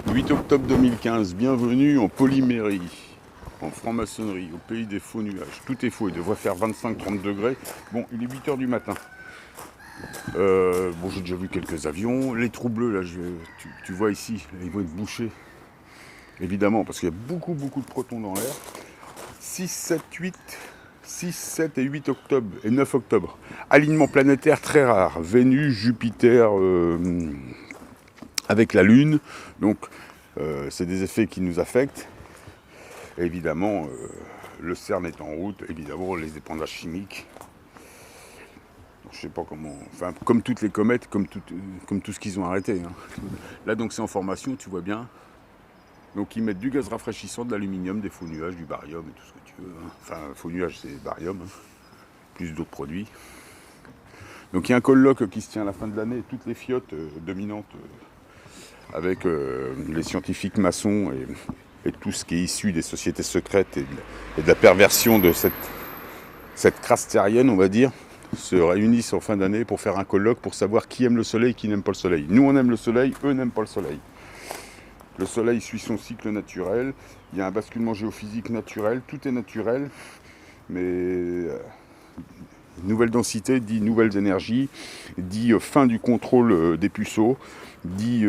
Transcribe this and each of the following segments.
8 octobre 2015, bienvenue en Polymérie, en franc-maçonnerie, au pays des faux nuages. Tout est faux, il devrait faire 25-30 degrés. Bon, il est 8 heures du matin. Bon, j'ai déjà vu quelques avions. Les trous bleus, là, tu vois ici, ils vont être bouchés. Évidemment, parce qu'il y a beaucoup de protons dans l'air. 6, 7, 8, 6, 7 et 8 octobre et 9 octobre. Alignement planétaire très rare. Vénus, Jupiter, avec la Lune. Donc, c'est des effets qui nous affectent. Et évidemment, le CERN est en route. Évidemment, les épandages chimiques. Je sais pas comment. Enfin, comme toutes les comètes, comme tout ce qu'ils ont arrêté. Hein. Là, donc, c'est en formation, tu vois bien. Donc, ils mettent du gaz rafraîchissant, de l'aluminium, des faux nuages, du barium et tout ce que tu veux. Hein. Enfin, faux nuages, c'est barium, hein. Plus d'autres produits. Donc, il y a un colloque qui se tient à la fin de l'année. Toutes les fiottes dominantes avec les scientifiques maçons et tout ce qui est issu des sociétés secrètes et de la perversion de cette crasse terrienne, on va dire, se réunissent en fin d'année pour faire un colloque pour savoir qui aime le soleil et qui n'aime pas le soleil. Nous, on aime le soleil, eux n'aiment pas le soleil. Le soleil suit son cycle naturel, il y a un basculement géophysique naturel, tout est naturel, mais nouvelle densité dit nouvelles énergies, dit fin du contrôle des puceaux, dit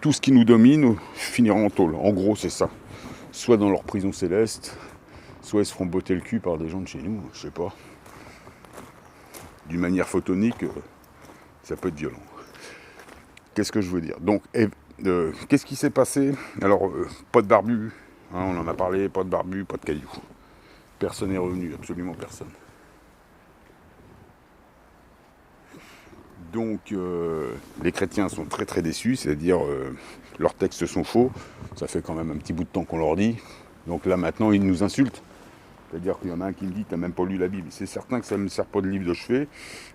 tout ce qui nous domine finira en tôle. En gros, c'est ça. Soit dans leur prison céleste, soit ils se feront botter le cul par des gens de chez nous, je sais pas. D'une manière photonique, ça peut être violent. Qu'est-ce que je veux dire? Donc, qu'est-ce qui s'est passé? Alors, pas de barbu, hein, on en a parlé, pas de barbu, pas de cailloux. Personne n'est revenu, absolument personne. Donc, les chrétiens sont très déçus, c'est-à-dire leurs textes sont faux. Ça fait quand même un petit bout de temps qu'on leur dit. Donc là, maintenant, ils nous insultent. C'est-à-dire qu'il y en a un qui me dit « t'as même pas lu la Bible ». C'est certain que ça ne me sert pas de livre de chevet.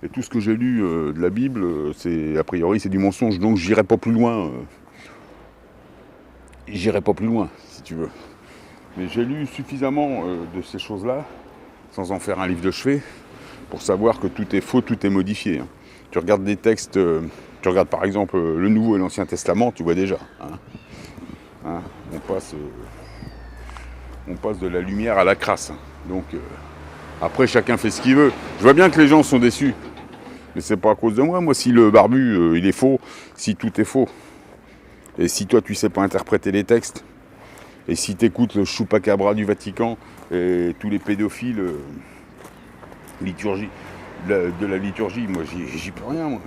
Et tout ce que j'ai lu de la Bible, a priori, c'est du mensonge. Donc, j'irai pas plus loin. J'irai pas plus loin, si tu veux. Mais j'ai lu suffisamment de ces choses-là, sans en faire un livre de chevet, pour savoir que tout est faux, tout est modifié. Hein. Tu regardes des textes, tu regardes par exemple le Nouveau et l'Ancien Testament, tu vois déjà. Hein, on passe de la lumière à la crasse. Hein. Donc après, chacun fait ce qu'il veut. Je vois bien que les gens sont déçus. Mais c'est pas à cause de moi. Moi, si le barbu, il est faux, si tout est faux, et si toi, tu sais pas interpréter les textes, et si tu écoutes le chupacabra du Vatican et tous les pédophiles de la liturgie, moi j'y peux rien moi.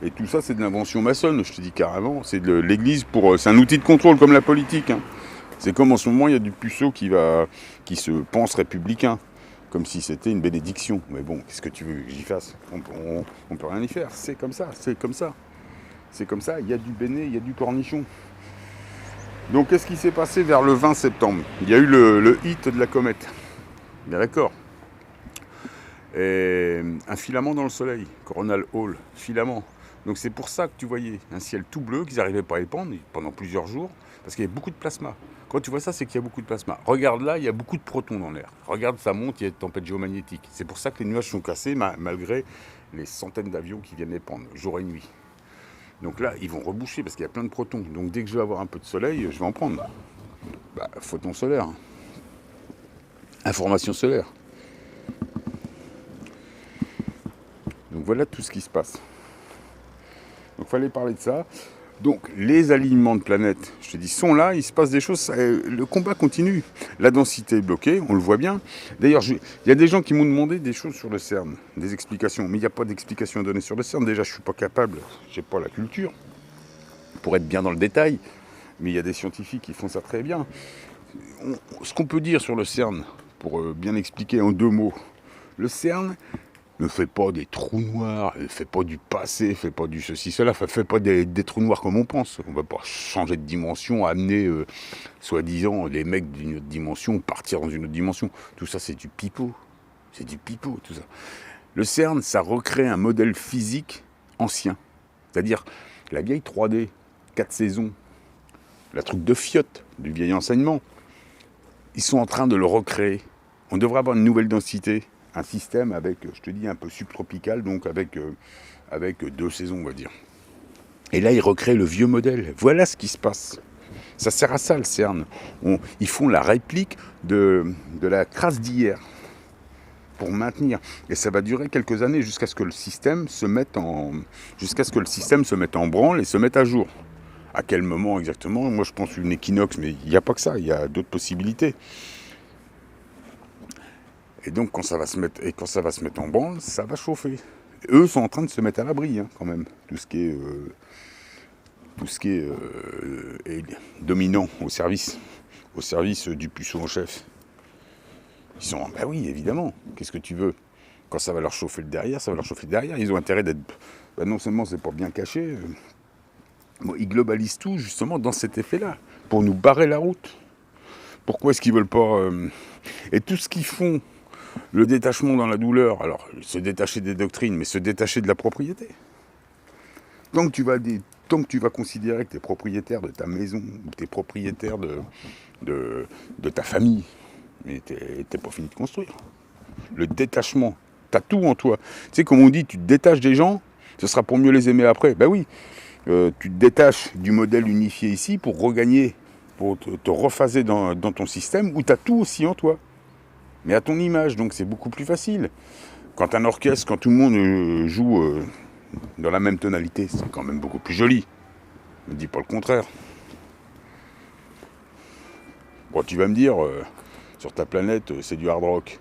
Et tout ça c'est de l'invention maçonne, je te dis carrément, c'est de l'église c'est un outil de contrôle comme la politique. Hein. C'est comme en ce moment il y a du puceau qui se pense républicain, comme si c'était une bénédiction. Mais bon, qu'est-ce que tu veux que j'y fasse? On peut rien y faire, c'est comme ça, c'est comme ça. C'est comme ça, il y a du béné, il y a du cornichon. Donc qu'est-ce qui s'est passé vers le 20 septembre? Il y a eu le hit de la comète. Bien d'accord. Et un filament dans le soleil, Coronal Hall, filament. Donc c'est pour ça que tu voyais un ciel tout bleu qu'ils n'arrivaient pas à épandre pendant plusieurs jours, parce qu'il y avait beaucoup de plasma. Quand tu vois ça, c'est qu'il y a beaucoup de plasma. Regarde là, il y a beaucoup de protons dans l'air. Regarde, ça monte, il y a des tempêtes géomagnétiques. C'est pour ça que les nuages sont cassés, malgré les centaines d'avions qui viennent épandre, jour et nuit. Donc là, ils vont reboucher, parce qu'il y a plein de protons. Donc dès que je vais avoir un peu de soleil, je vais en prendre. Photon solaire. Information solaire. Donc voilà tout ce qui se passe. Donc il fallait parler de ça. Donc les alignements de planètes, je te dis, sont là, il se passe des choses, le combat continue. La densité est bloquée, on le voit bien. D'ailleurs, il y a des gens qui m'ont demandé des choses sur le CERN, des explications. Mais il n'y a pas d'explications à donner sur le CERN. Déjà, je ne suis pas capable, je n'ai pas la culture pour être bien dans le détail. Mais il y a des scientifiques qui font ça très bien. Ce qu'on peut dire sur le CERN, pour bien expliquer en 2 mots, le CERN ne fait pas des trous noirs, ne fait pas du passé, ne fait pas du ceci, cela, ne fait pas des trous noirs comme on pense. On ne va pas changer de dimension, amener, soi-disant, les mecs d'une autre dimension, partir dans une autre dimension. Tout ça, c'est du pipeau. C'est du pipeau, tout ça. Le CERN, ça recrée un modèle physique ancien. C'est-à-dire la vieille 3D, 4 saisons, la truc de fiotte, du vieil enseignement. Ils sont en train de le recréer. On devrait avoir une nouvelle densité, un système avec, je te dis, un peu subtropical, donc avec 2 saisons, on va dire. Et là, ils recréent le vieux modèle. Voilà ce qui se passe. Ça sert à ça, le CERN. Ils font la réplique de la crasse d'hier pour maintenir. Et ça va durer quelques années jusqu'à ce que le système se mette en branle et se mette à jour. À quel moment exactement? Moi, je pense une équinoxe, mais il n'y a pas que ça. Il y a d'autres possibilités. Et donc, quand ça va se mettre en branle, ça va chauffer. Eux sont en train de se mettre à l'abri, quand même. Tout ce qui est dominant au service du puceau en chef. Ils sont, bah oui, évidemment, qu'est-ce que tu veux? Quand ça va leur chauffer le derrière, ça va leur chauffer le derrière. Ils ont intérêt d'être, non seulement c'est pas bien caché, ils globalisent tout justement dans cet effet-là, pour nous barrer la route. Pourquoi est-ce qu'ils veulent pas... Et tout ce qu'ils font, le détachement dans la douleur, alors se détacher des doctrines, mais se détacher de la propriété. Tant que tu vas considérer que tu es propriétaire de ta maison, ou tu es propriétaire de ta famille, mais t'es pas fini de construire. Le détachement, tu as tout en toi. Tu sais, comme on dit, tu te détaches des gens, ce sera pour mieux les aimer après. Ben oui, tu te détaches du modèle unifié ici pour regagner, pour te rephaser dans ton système où tu as tout aussi en toi. Mais à ton image, donc c'est beaucoup plus facile. Quand un orchestre, quand tout le monde joue dans la même tonalité, c'est quand même beaucoup plus joli. Ne dis pas le contraire. Bon, tu vas me dire, sur ta planète, c'est du hard rock.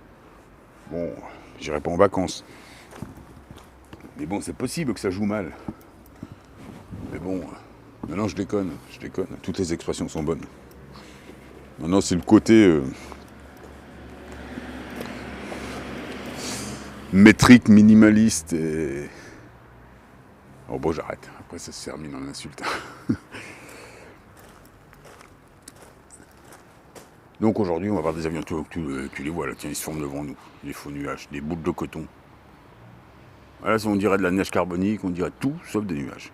Bon, j'irai pas en vacances. Mais bon, c'est possible que ça joue mal. Mais bon, maintenant je déconne. Toutes les expressions sont bonnes. Maintenant, c'est le côté métrique, minimaliste et... Oh bon, j'arrête. Après, ça se termine en insulte. Donc aujourd'hui, on va voir des avions, tu les vois là, tiens, ils se forment devant nous. Des faux nuages, des boules de coton. Voilà, on dirait de la neige carbonique, on dirait tout sauf des nuages.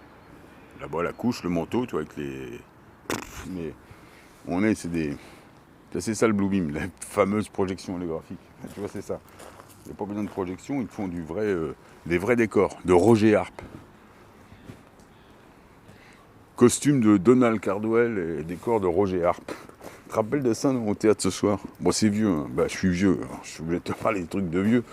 Là-bas, la couche, le manteau, tu vois, avec les... Mais c'est ça le Blue Beam, la fameuse projection holographique. Tu vois, c'est ça. Il n'y a pas besoin de projection, ils font des vrais décors, de Roger Harpe. Costume de Donald Cardwell et décor de Roger Harpe. Tu te rappelles de ça dans mon théâtre ce soir? Bon, c'est vieux, hein. Bah, je suis vieux, alors je suis obligé de te parler des trucs de vieux.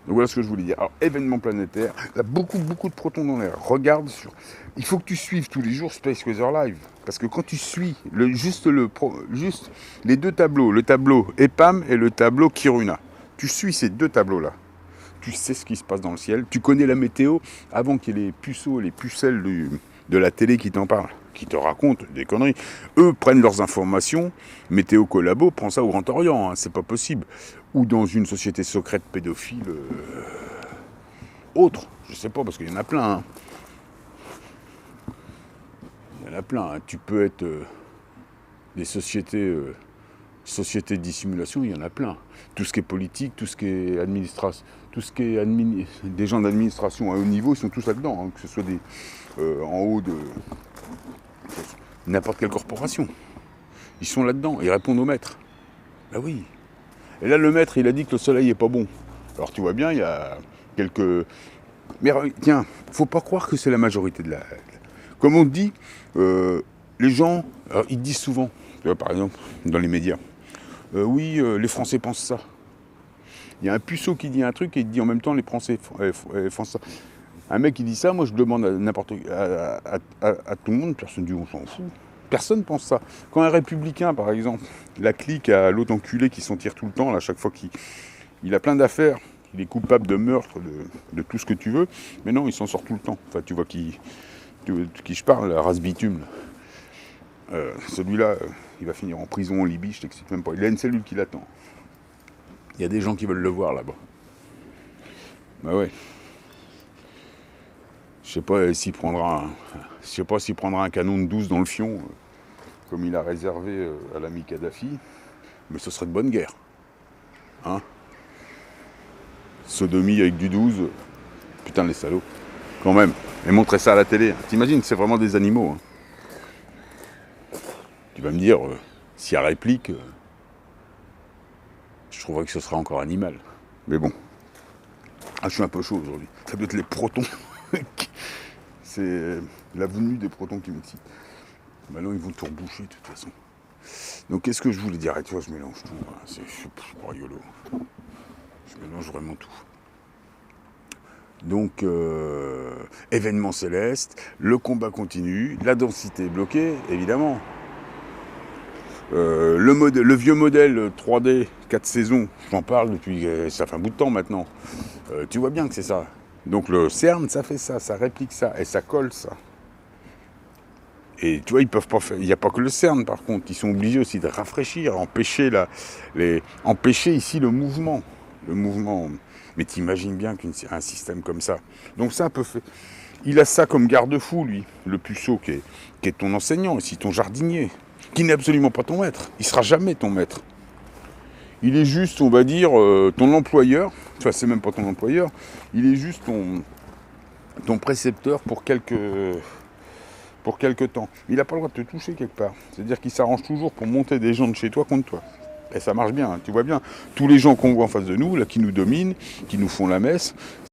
Donc voilà ce que je voulais dire. Alors, événement planétaire, il y a beaucoup de protons dans l'air. Regarde sur... Il faut que tu suives tous les jours Space Weather Live. Parce que quand tu suis juste les deux tableaux, le tableau EPAM et le tableau Kiruna, tu suis ces deux tableaux-là. Tu sais ce qui se passe dans le ciel. Tu connais la météo avant qu'il y ait les puceaux, les pucelles de la télé qui t'en parlent, qui te racontent des conneries. Eux prennent leurs informations. Météo Collabo prend ça au Grand Orient, hein, c'est pas possible. Ou dans une société secrète pédophile autre, je sais pas, parce qu'il y en a plein. Hein. Il y en a plein. Hein. Tu peux être des sociétés de dissimulation, il y en a plein. Tout ce qui est politique, tout ce qui est administration, des gens d'administration à haut niveau, ils sont tous là-dedans, hein, que ce soit en haut de n'importe quelle corporation. Ils sont là-dedans, ils répondent au maître. Bah oui. Et là, le maître, il a dit que le soleil est pas bon. Alors tu vois bien, il y a quelques... Mais tiens, faut pas croire que c'est la majorité de la... Comme on dit, les gens, alors, ils disent souvent, tu vois, par exemple, dans les médias, oui, les Français pensent ça. Il y a un puceau qui dit un truc et il dit en même temps les Français font ça. Un mec qui dit ça, moi je demande à tout le monde, personne dit on s'en fout. Personne pense ça. Quand un républicain, par exemple, la clique à l'autre enculé qui s'en tire tout le temps, là, à chaque fois qu'il a plein d'affaires, il est coupable de meurtre, de tout ce que tu veux, mais non, il s'en sort tout le temps. Enfin, tu vois qui je parle, la race bitume. Celui-là, il va finir en prison en Libye, je t'explique même pas. Il a une cellule qui l'attend. Il y a des gens qui veulent le voir là-bas. Bah ouais. Je sais pas s'il prendra un canon de 12 dans le fion, comme il a réservé à l'ami Kadhafi, mais ce serait de bonne guerre. Hein? Sodomie avec du 12, putain les salauds. Quand même. Et montrer ça à la télé. T'imagines, c'est vraiment des animaux. Hein. Tu vas me dire, s'il y a réplique, je trouverais que ce sera encore animal. Mais bon. Ah, je suis un peu chaud aujourd'hui. Ça doit être les protons. C'est la venue des protons qui m'excite. Maintenant, ils vont tout reboucher de toute façon. Donc, qu'est-ce que je voulais dire? Et tu vois, je mélange tout. Hein. C'est pas rigolo. Je mélange vraiment tout. Donc, événement céleste, le combat continue, la densité est bloquée, évidemment. Le vieux modèle 3D, 4 saisons, j'en parle depuis, ça fait un bout de temps maintenant. Tu vois bien que c'est ça. Donc le CERN, ça fait ça, ça réplique ça, et ça colle ça. Et tu vois, ils peuvent pas faire. Il n'y a pas que le CERN par contre, ils sont obligés aussi de rafraîchir, empêcher ici le mouvement. Le mouvement. Mais t'imagines bien qu'un système comme ça. Donc ça peut faire. Il a ça comme garde-fou, lui, le puceau qui est ton enseignant, ici, ton jardinier, qui n'est absolument pas ton maître. Il sera jamais ton maître. Il est juste, on va dire, ton employeur. Enfin, c'est même pas ton employeur. Il est juste ton précepteur pour quelques temps. Il n'a pas le droit de te toucher quelque part. C'est-à-dire qu'il s'arrange toujours pour monter des gens de chez toi contre toi. Et ça marche bien, hein, tu vois bien. Tous les gens qu'on voit en face de nous, là, qui nous dominent, qui nous font la messe,